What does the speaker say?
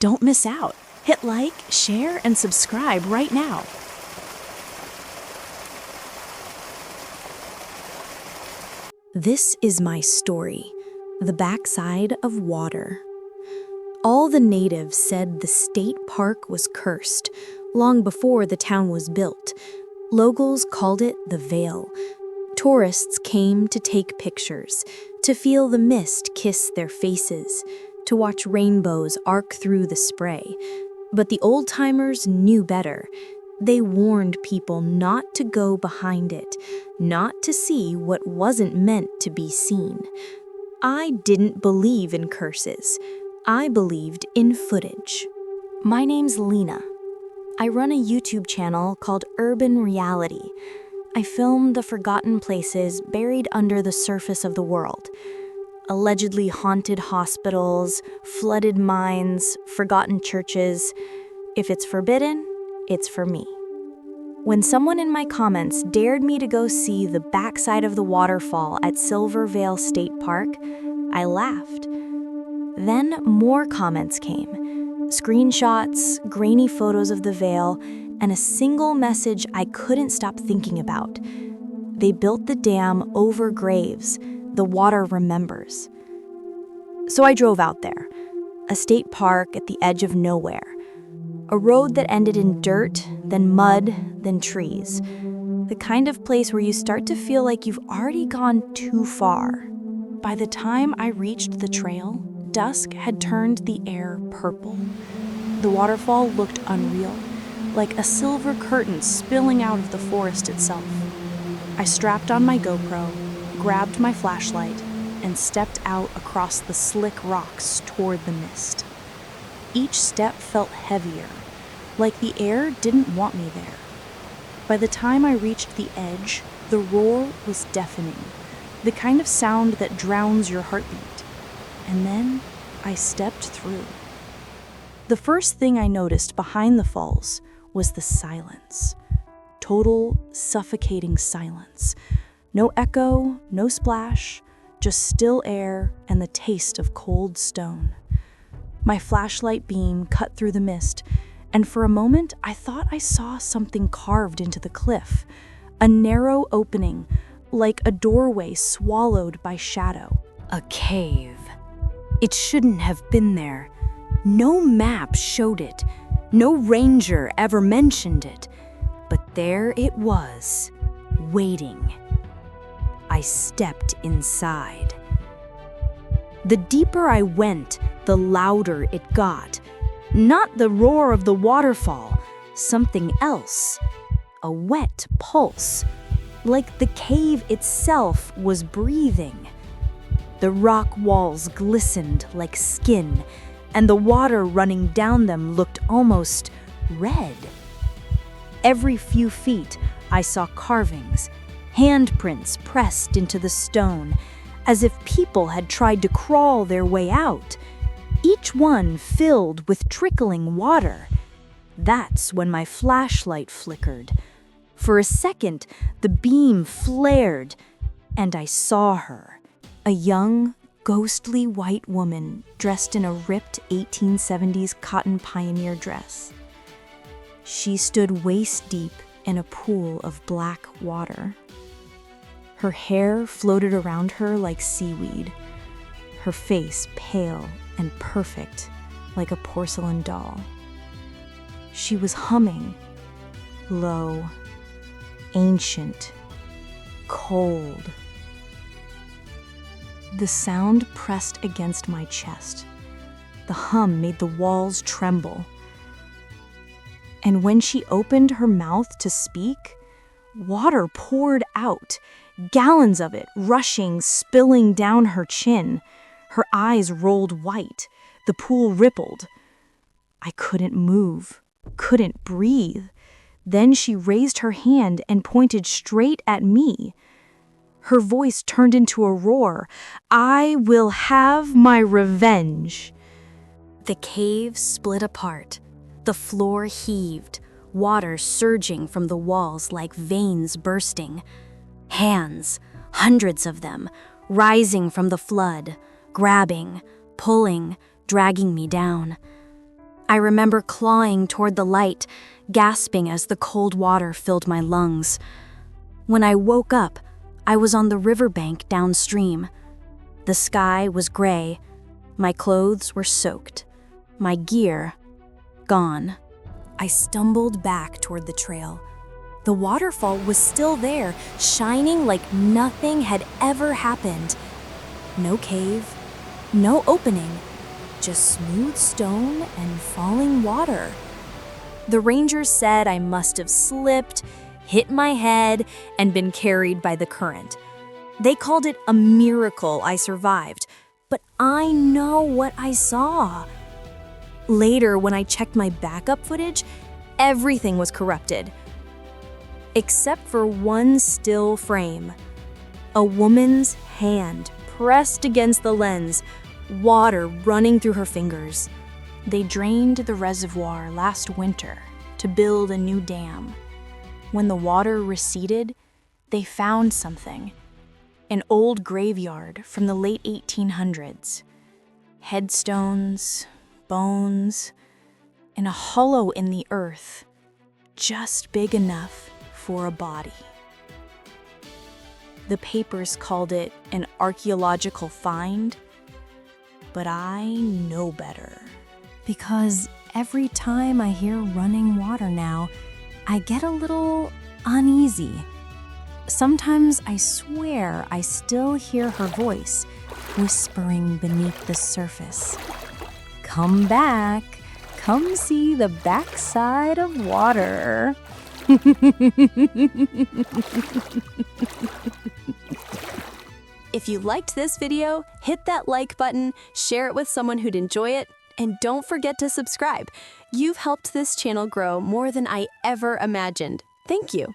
Don't miss out. Hit like, share, and subscribe right now. This is my story, the backside of water. All the natives said the state park was cursed, long before the town was built. Locals called it the Veil. Tourists came to take pictures, to feel the mist kiss their faces, to watch rainbows arc through the spray. But the old-timers knew better. They warned people not to go behind it, not to see what wasn't meant to be seen. I didn't believe in curses. I believed in footage. My name's Lena. I run a YouTube channel called Urban Reality. I film the forgotten places buried under the surface of the world. Allegedly haunted hospitals, flooded mines, forgotten churches. If it's forbidden, it's for me. When someone in my comments dared me to go see the backside of the waterfall at Silver Vale State Park, I laughed. Then more comments came. Screenshots, grainy photos of the veil, and a single message I couldn't stop thinking about. They built the dam over graves. The water remembers. So I drove out there, a state park at the edge of nowhere. A road that ended in dirt, then mud, then trees. The kind of place where you start to feel like you've already gone too far. By the time I reached the trail, dusk had turned the air purple. The waterfall looked unreal, like a silver curtain spilling out of the forest itself. I strapped on my GoPro, grabbed my flashlight, and stepped out across the slick rocks toward the mist. Each step felt heavier, like the air didn't want me there. By the time I reached the edge, the roar was deafening, the kind of sound that drowns your heartbeat. And then I stepped through. The first thing I noticed behind the falls was the silence. Total, suffocating silence. No echo, no splash, just still air and the taste of cold stone. My flashlight beam cut through the mist, and for a moment I thought I saw something carved into the cliff. A narrow opening, like a doorway swallowed by shadow. A cave. It shouldn't have been there. No map showed it. No ranger ever mentioned it. But there it was, waiting. I stepped inside. The deeper I went, the louder it got. Not the roar of the waterfall, something else. A wet pulse, like the cave itself was breathing. The rock walls glistened like skin, and the water running down them looked almost red. Every few feet, I saw carvings, handprints pressed into the stone, as if people had tried to crawl their way out, each one filled with trickling water. That's when my flashlight flickered. For a second, the beam flared, and I saw her, a young, ghostly white woman dressed in a ripped 1870s cotton pioneer dress. She stood waist-deep in a pool of black water. Her hair floated around her like seaweed, her face pale and perfect like a porcelain doll. She was humming, low, ancient, cold. The sound pressed against my chest. The hum made the walls tremble. And when she opened her mouth to speak, water poured out, gallons of it rushing, spilling down her chin. Her eyes rolled white. The pool rippled. I couldn't move, couldn't breathe. Then she raised her hand and pointed straight at me. Her voice turned into a roar. I will have my revenge. The cave split apart. The floor heaved, water surging from the walls like veins bursting. Hands, hundreds of them, rising from the flood, grabbing, pulling, dragging me down. I remember clawing toward the light, gasping as the cold water filled my lungs. When I woke up, I was on the riverbank downstream. The sky was gray. My clothes were soaked. My gear gone. I stumbled back toward the trail. The waterfall was still there, shining like nothing had ever happened. No cave, no opening, just smooth stone and falling water. The rangers said I must have slipped, hit my head, and been carried by the current. They called it a miracle I survived, but I know what I saw. Later, when I checked my backup footage, everything was corrupted. Except for one still frame. A woman's hand pressed against the lens, water running through her fingers. They drained the reservoir last winter to build a new dam. When the water receded, they found something. An old graveyard from the late 1800s. Headstones, bones, and a hollow in the earth, just big enough for a body. The papers called it an archaeological find, but I know better. Because every time I hear running water now, I get a little uneasy. Sometimes I swear I still hear her voice whispering beneath the surface. Come back. Come see the backside of water. If you liked this video, hit that like button, share it with someone who'd enjoy it, and don't forget to subscribe. You've helped this channel grow more than I ever imagined. Thank you.